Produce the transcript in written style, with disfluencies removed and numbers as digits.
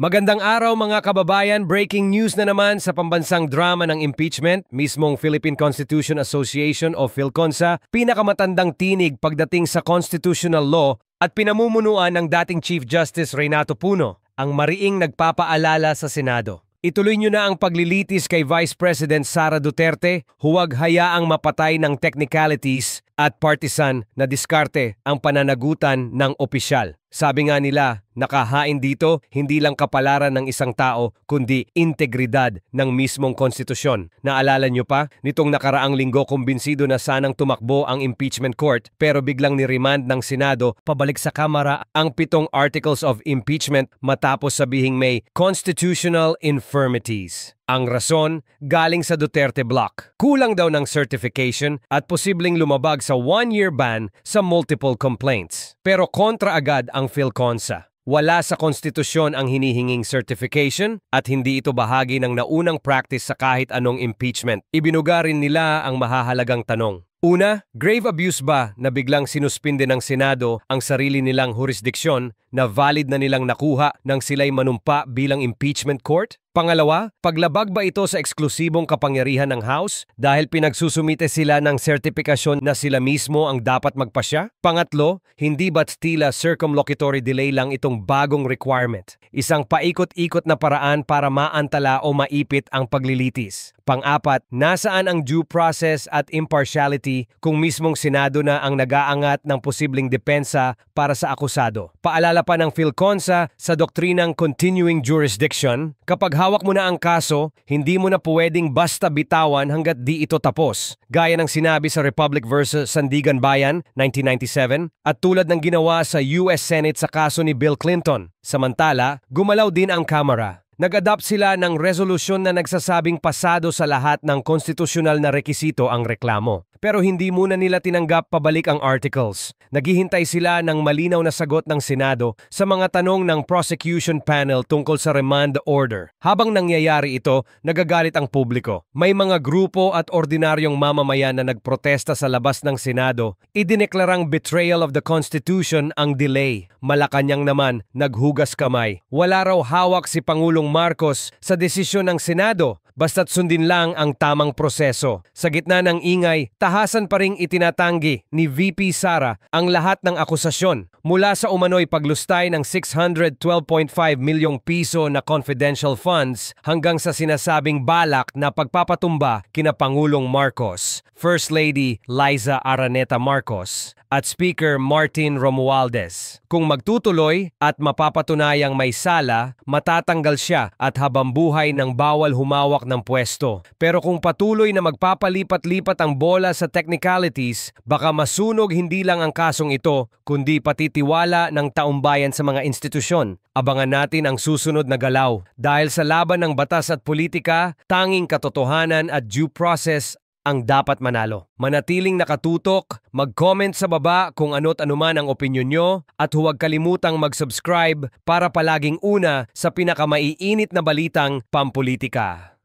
Magandang araw mga kababayan, breaking news na naman sa pambansang drama ng impeachment. Mismong Philippine Constitution Association o PhilConsa, pinakamatandang tinig pagdating sa constitutional law at pinamumunuan ng dating Chief Justice Renato Puno, ang mariing nagpapaalala sa Senado. Ituloy nyo na ang paglilitis kay Vice President Sara Duterte, huwag hayaang mapatay ng technicalities at partisan na diskarte ang pananagutan ng opisyal. Sabi nga nila, nakahain dito hindi lang kapalaran ng isang tao kundi integridad ng mismong konstitusyon. Naalala nyo pa, nitong nakaraang linggo kumbinsido na sanang tumakbo ang impeachment court pero biglang niremand ng Senado pabalik sa Kamara ang 7 articles of impeachment matapos sabihing may constitutional infirmities. Ang rason, galing sa Duterte Block. Kulang daw ng certification at posibleng lumabag sa 1-year ban sa multiple complaints. Pero kontra agad ang PhilConsa. Wala sa konstitusyon ang hinihinging certification at hindi ito bahagi ng naunang practice sa kahit anong impeachment. Ibinuga rin nila ang mahahalagang tanong. Una, grave abuse ba na biglang sinuspinde ng Senado ang sarili nilang jurisdiksyon na valid na nilang nakuha nang sila'y manumpa bilang impeachment court? Pangalawa, paglabag ba ito sa eksklusibong kapangyarihan ng House dahil pinagsusumite sila ng sertipikasyon na sila mismo ang dapat magpasya? Pangatlo, hindi ba't tila circumlocutory delay lang itong bagong requirement? Isang paikot-ikot na paraan para maantala o maipit ang paglilitis. Pang-apat, nasaan ang due process at impartiality kung mismong Senado na ang nag-aangat ng posibleng depensa para sa akusado? Paalala pa ng PhilConsa sa doktrinang continuing jurisdiction, kapag hawak mo na ang kaso, hindi mo na pwedeng basta bitawan hanggat di ito tapos. Gaya ng sinabi sa Republic vs. Sandigan Bayan, 1997, at tulad ng ginawa sa US Senate sa kaso ni Bill Clinton. Samantala, gumalaw din ang Kamara. Nag-adopt sila ng resolusyon na nagsasabing pasado sa lahat ng konstitusyonal na rekisito ang reklamo. Pero hindi muna nila tinanggap pabalik ang articles. Naghihintay sila ng malinaw na sagot ng Senado sa mga tanong ng prosecution panel tungkol sa remand order. Habang nangyayari ito, nagagalit ang publiko. May mga grupo at ordinaryong mamamayan na nagprotesta sa labas ng Senado. Idineklarang betrayal of the Constitution ang delay. Malacanang naman, naghugas kamay. Wala raw hawak si Pangulong Marcos sa desisyon ng Senado, basta't sundin lang ang tamang proseso. Sa gitna ng ingay, tahasan pa ring itinatanggi ni VP Sara ang lahat ng akusasyon mula sa umano'y paglustay ng 612.5 milyong piso na confidential funds hanggang sa sinasabing balak na pagpapatumba kina Pangulong Marcos, First Lady Liza Araneta Marcos at Speaker Martin Romualdez. Kung magtutuloy at mapapatunayang may sala, matatanggal siya at habambuhay ng bawal humawak ng pwesto. Pero kung patuloy na magpapalipat-lipat ang bola sa technicalities, baka masunog hindi lang ang kasong ito, kundi pati tiwala ng taumbayan sa mga institusyon. Abangan natin ang susunod na galaw. Dahil sa laban ng batas at politika, tanging katotohanan at due process ang dapat manalo. Manatiling nakatutok, mag-comment sa baba kung ano't anuman ang opinyon nyo at huwag kalimutang mag-subscribe para palaging una sa pinakamaiinit na balitang pampolitika.